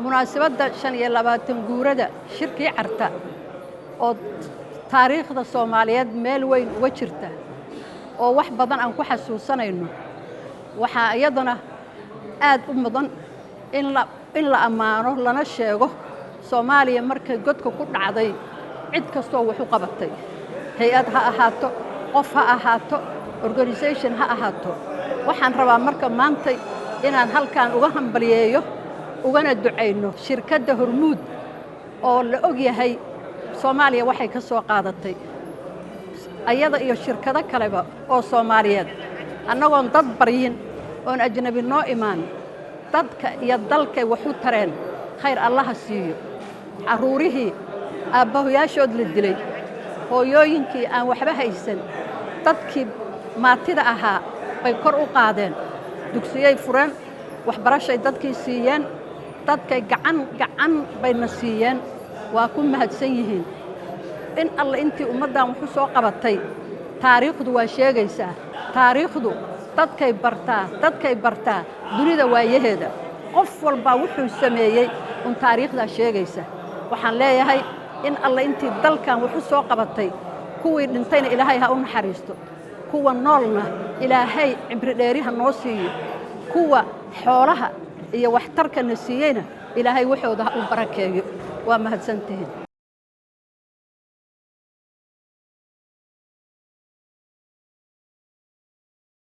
munaasabadda 25 guurada shirkii carta oo taariikhda Soomaaliyeed meel weyn uga jirta oo wax badan aan ku xasuusanayno waxa iyadana aad u mudan in la amaano lana sheego Soomaaliya markay godka ku dhacday cid kastoo wax u qabatay hay'ad ha ahaato qof ha ahaato organization ha ahaato waxaan rabaa marka maanta inaan halkaan uga hambaliyeeyo ugana duceyno shirkadda Hormuud oo la og yahay Soomaaliya waxay ka soo qaadatay ayada iyo shirkado kaleba oo Soomaaliyeed annagoon dad baryin oon ajnabi noo imaan dadka iyo dalka wax u tareen khayr allaha siiyo caruurihii aabbahoyaashood la dilay hooyooyinkii aan waxba haysan dadkii maatida ahaa bay kor u qaadeen dugsiyay fureen waxbarashay dadkii siiyeen dadkay gacan bayna siiyeen waa ku mahadsan yihiin in alla intii ummaddan wax u soo qabatay taariikhdu waa sheegaysaa taariikhdu dadkay bartaa dunida waayaheeda qof walba wuxuu sameeyay taariikhda sheegaysa waxaan leeyahay in alla intii dalkan wax u soo qabatay kuwii dhintayna ilaahay ha u naxariisto kuwa noolna ilaahay cimri dheeriha noo siiyo kuwa xoolaha iyo waxtarka na siiyeyna ilaahay waxooda ha u barakeeyo waa mahadsantihiin